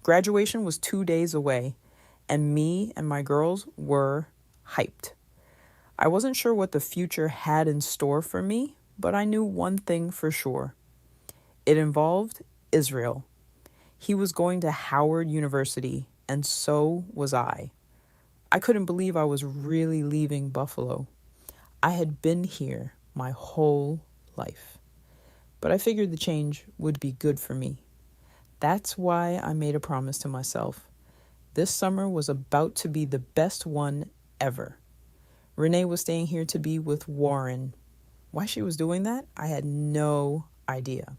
Graduation was 2 days away, and me and my girls were hyped. I wasn't sure what the future had in store for me, but I knew one thing for sure. It involved Israel. He was going to Howard University, and so was I. I couldn't believe I was really leaving Buffalo. I had been here my whole life. But I figured the change would be good for me. That's why I made a promise to myself. This summer was about to be the best one ever. Renee was staying here to be with Warren. Why she was doing that, I had no idea.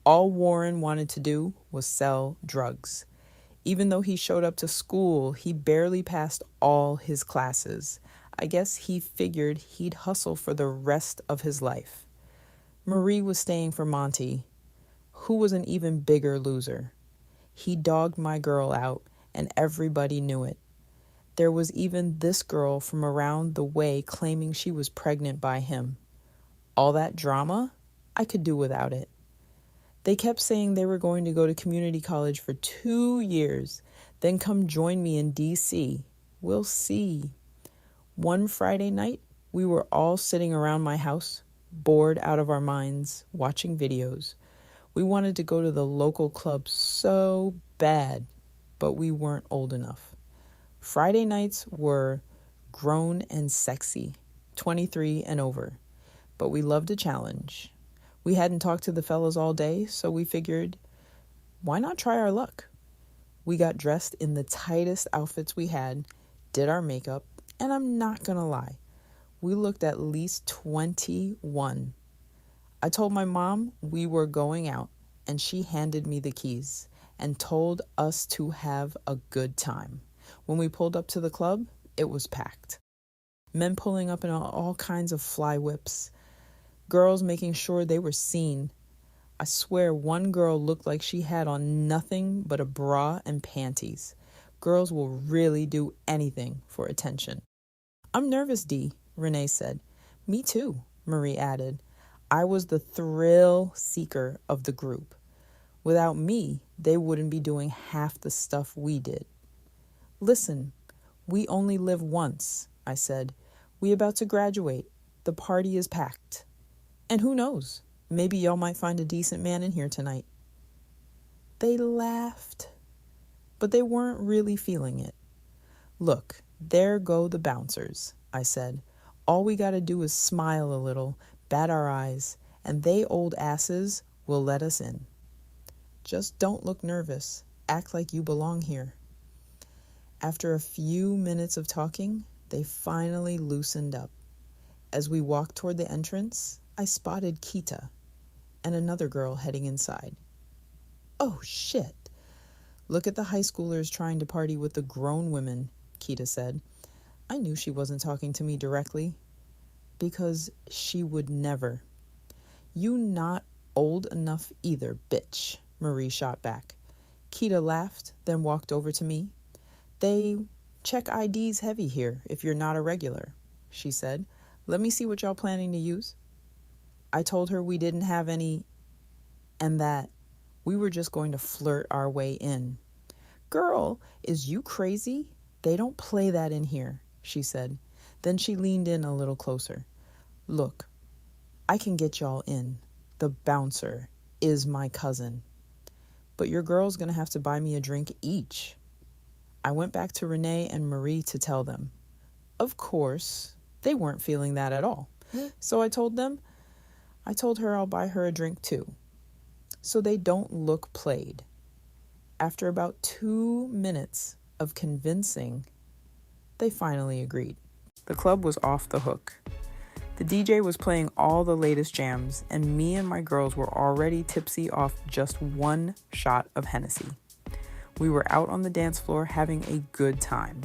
All Warren wanted to do was sell drugs. Even though he showed up to school, he barely passed all his classes. I guess he figured he'd hustle for the rest of his life. Marie was staying for Monty, who was an even bigger loser. He dogged my girl out, and everybody knew it. There was even this girl from around the way claiming she was pregnant by him. All that drama, I could do without it. They kept saying they were going to go to community college for 2 years, then come join me in D.C. We'll see. One Friday night, we were all sitting around my house, bored out of our minds, watching videos. We wanted to go to the local club so bad, but we weren't old enough. Friday nights were grown and sexy, 23 and over, but we loved a challenge. We hadn't talked to the fellas all day, so we figured, why not try our luck? We got dressed in the tightest outfits we had, did our makeup, and I'm not gonna lie, we looked at least 21. I told my mom we were going out, and she handed me the keys and told us to have a good time. When we pulled up to the club, it was packed. Men pulling up in all kinds of fly whips. Girls making sure they were seen. I swear one girl looked like she had on nothing but a bra and panties. Girls will really do anything for attention. I'm nervous, Dee, Renee said. Me too, Marie added. I was the thrill seeker of the group. Without me, they wouldn't be doing half the stuff we did. Listen, we only live once, I said. We about to graduate. The party is packed. And who knows, maybe y'all might find a decent man in here tonight. They laughed, but they weren't really feeling it. Look, there go the bouncers, I said. All we gotta do is smile a little, bat our eyes, and they old asses will let us in. Just don't look nervous. Act like you belong here. After a few minutes of talking, they finally loosened up. As we walked toward the entrance, I spotted Kita and another girl heading inside. Oh, shit. Look at the high schoolers trying to party with the grown women, Kita said. I knew she wasn't talking to me directly, because she would never. You not old enough either, bitch, Marie shot back. Kita laughed, then walked over to me. They check IDs heavy here if you're not a regular, she said. Let me see what y'all planning to use. I told her we didn't have any, and that we were just going to flirt our way in. Girl, is you crazy? They don't play that in here, she said. Then she leaned in a little closer. Look, I can get y'all in. The bouncer is my cousin. But your girl's gonna have to buy me a drink each. I went back to Renee and Marie to tell them. Of course, they weren't feeling that at all. So I told her I'll buy her a drink too, so they don't look played. After about 2 minutes of convincing, they finally agreed. The club was off the hook. The DJ was playing all the latest jams, and me and my girls were already tipsy off just one shot of Hennessy. We were out on the dance floor having a good time,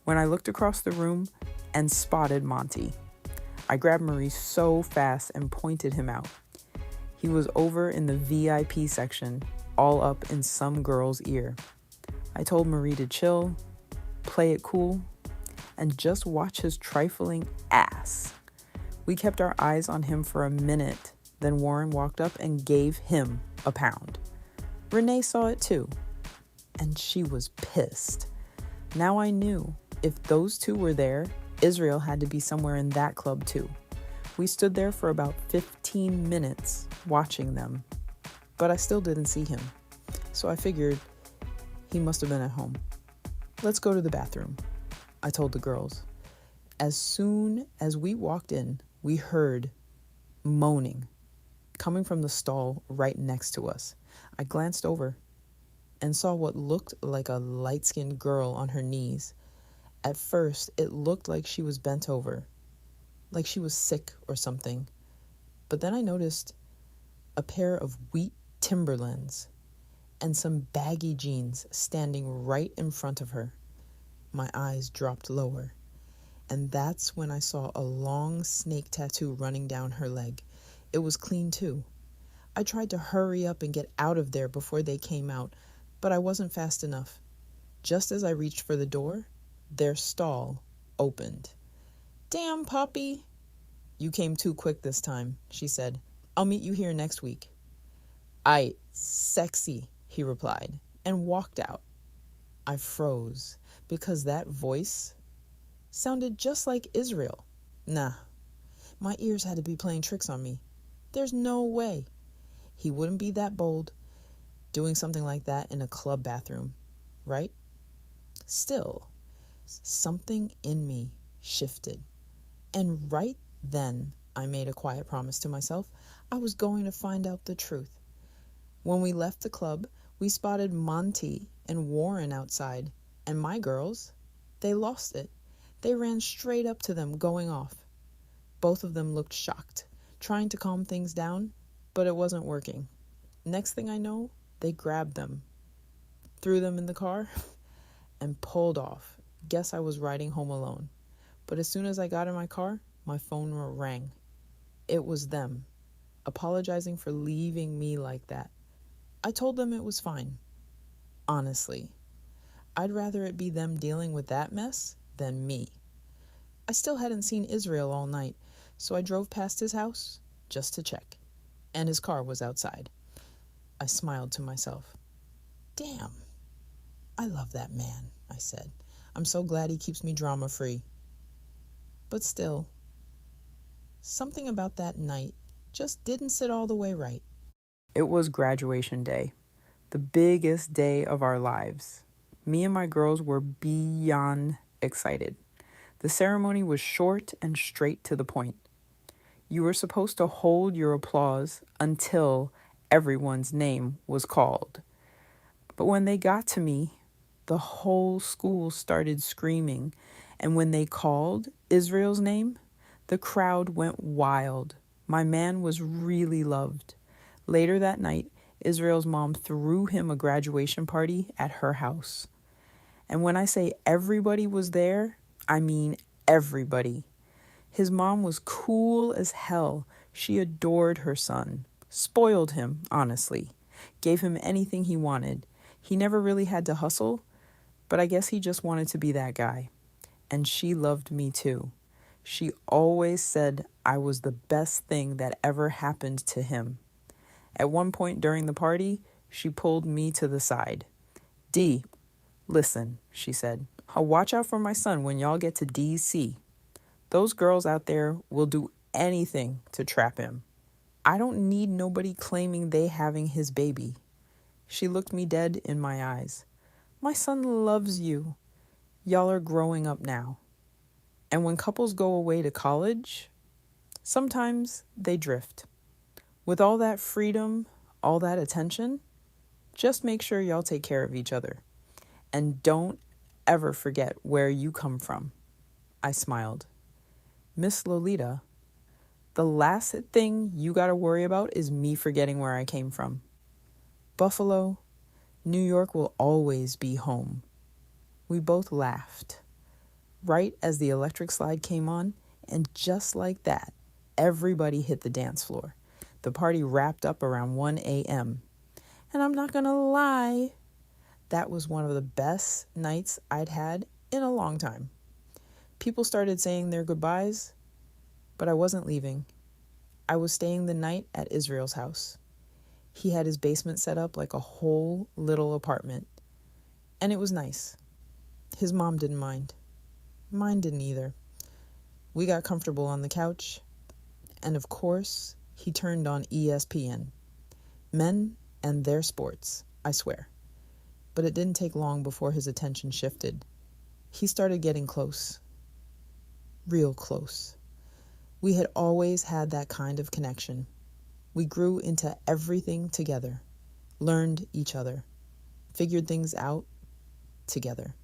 when I looked across the room and spotted Monty. I grabbed Marie so fast and pointed him out. He was over in the VIP section, all up in some girl's ear. I told Marie to chill, play it cool, and just watch his trifling ass. We kept our eyes on him for a minute, then Warren walked up and gave him a pound. Renee saw it too. and she was pissed. Now I knew if those two were there, Israel had to be somewhere in that club too. We stood there for about 15 minutes watching them, but I still didn't see him. So I figured he must have been at home. Let's go to the bathroom, I told the girls. As soon as we walked in, we heard moaning coming from the stall right next to us. I glanced over and saw what looked like a light-skinned girl on her knees. At first, it looked like she was bent over, like she was sick or something. But then I noticed a pair of wheat Timberlands and some baggy jeans standing right in front of her. My eyes dropped lower, and that's when I saw a long snake tattoo running down her leg. It was clean too. I tried to hurry up and get out of there before they came out, but I wasn't fast enough. Just as I reached for the door, their stall opened. "Damn, Poppy. You came too quick this time," she said. "I'll meet you here next week." "Aight, sexy," he replied, and walked out. I froze because that voice sounded just like Israel. Nah, my ears had to be playing tricks on me. There's no way. He wouldn't be that bold doing something like that in a club bathroom, right? Still, something in me shifted. And right then, I made a quiet promise to myself. I was going to find out the truth. When we left the club, we spotted Monty and Warren outside, and my girls, they lost it. They ran straight up to them, going off. Both of them looked shocked, trying to calm things down, but it wasn't working. Next thing I know, they grabbed them, threw them in the car, and pulled off. Guess I was riding home alone. But as soon as I got in my car, my phone rang. It was them, apologizing for leaving me like that. I told them it was fine. Honestly, I'd rather it be them dealing with that mess than me. I still hadn't seen Israel all night, so I drove past his house just to check, and his car was outside. I smiled to myself. Damn, I love that man, I said. I'm so glad he keeps me drama-free. But still, something about that night just didn't sit all the way right. It was graduation day, the biggest day of our lives. Me and my girls were beyond excited. The ceremony was short and straight to the point. You were supposed to hold your applause until everyone's name was called. But when they got to me, the whole school started screaming, and when they called Israel's name, the crowd went wild. My man was really loved. Later that night, Israel's mom threw him a graduation party at her house. And when I say everybody was there, I mean everybody. His mom was cool as hell. She adored her son. Spoiled him, honestly. Gave him anything he wanted. He never really had to hustle, but I guess he just wanted to be that guy. And she loved me too. She always said I was the best thing that ever happened to him. At one point during the party, she pulled me to the side. "D, listen," she said. "I'll watch out for my son when y'all get to DC. Those girls out there will do anything to trap him. I don't need nobody claiming they having his baby." She looked me dead in my eyes. "My son loves you. Y'all are growing up now. And when couples go away to college, sometimes they drift. With all that freedom, all that attention, just make sure y'all take care of each other. And don't ever forget where you come from." I smiled. "Miss Lolita, the last thing you gotta worry about is me forgetting where I came from. Buffalo, New York will always be home." We both laughed. Right as the electric slide came on, and just like that, everybody hit the dance floor. The party wrapped up around 1 a.m. And I'm not gonna lie, that was one of the best nights I'd had in a long time. People started saying their goodbyes, but I wasn't leaving. I was staying the night at Israel's house. He had his basement set up like a whole little apartment. And it was nice. His mom didn't mind. Mine didn't either. We got comfortable on the couch, and of course, he turned on ESPN. Men and their sports, I swear. But it didn't take long before his attention shifted. He started getting close. Real close. We had always had that kind of connection. We grew into everything together, learned each other, figured things out together.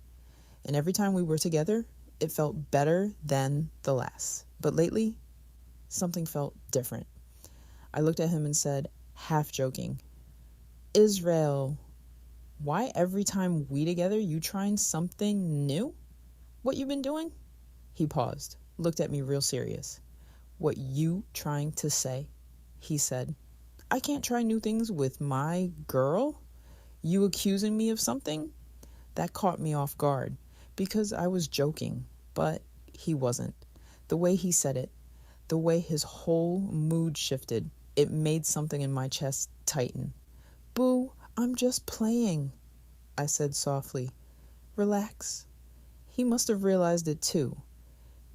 And every time we were together, it felt better than the last. But lately, something felt different. I looked at him and said, half joking, Israel, why every time we together you trying something new? What you been doing? He paused, looked at me real serious. What you trying to say? He said, I can't try new things with my girl? You accusing me of something? That caught me off guard because I was joking, but he wasn't. The way he said it, the way his whole mood shifted, it made something in my chest tighten. Boo, I'm just playing, I said softly. Relax. He must have realized it too,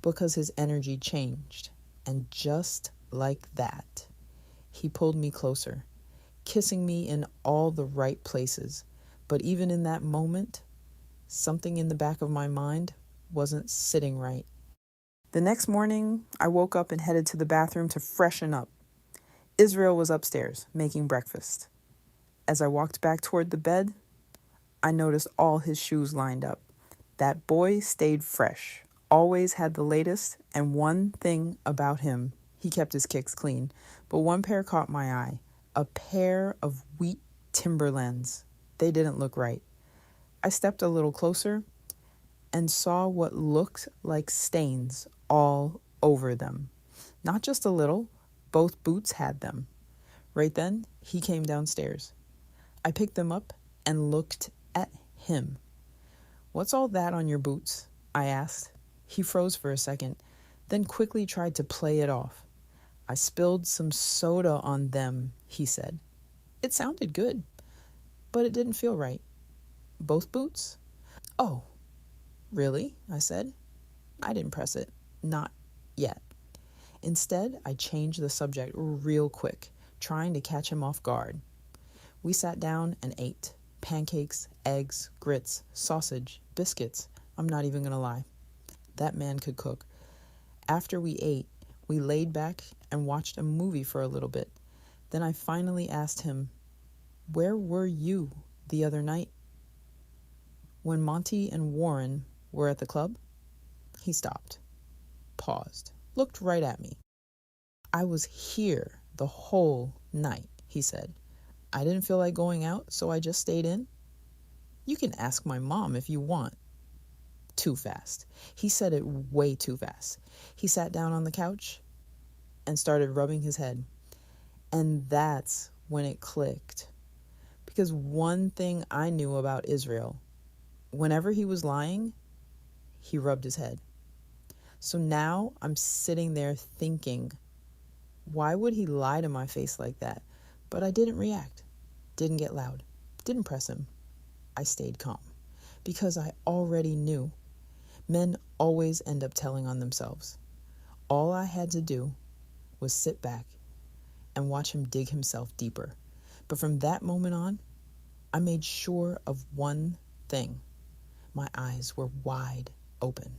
because his energy changed. And just like that, he pulled me closer, kissing me in all the right places. But even in that moment, something in the back of my mind wasn't sitting right. The next morning, I woke up and headed to the bathroom to freshen up. Israel was upstairs, making breakfast. As I walked back toward the bed, I noticed all his shoes lined up. That boy stayed fresh, always had the latest, and one thing about him, he kept his kicks clean. But one pair caught my eye, a pair of wheat Timberlands. They didn't look right. I stepped a little closer and saw what looked like stains all over them. Not just a little, both boots had them. Right then, he came downstairs. I picked them up and looked at him. What's all that on your boots? I asked. He froze for a second, then quickly tried to play it off. I spilled some soda on them, he said. It sounded good, but it didn't feel right. Both boots? Oh, really? I said. I didn't press it. Not yet. Instead, I changed the subject real quick, trying to catch him off guard. We sat down and ate. Pancakes, eggs, grits, sausage, biscuits. I'm not even gonna lie. That man could cook. After we ate, we laid back and watched a movie for a little bit. Then I finally asked him, where were you the other night? When Monty and Warren were at the club? He stopped, paused, looked right at me. I was here the whole night, he said. I didn't feel like going out, so I just stayed in. You can ask my mom if you want. Too fast. He said it way too fast. He sat down on the couch and started rubbing his head. And that's when it clicked. Because one thing I knew about Israel, whenever he was lying, he rubbed his head. So now I'm sitting there thinking, why would he lie to my face like that? But I didn't react, didn't get loud, didn't press him. I stayed calm because I already knew. Men always end up telling on themselves. All I had to do was sit back and watch him dig himself deeper. But from that moment on, I made sure of one thing. My eyes were wide open.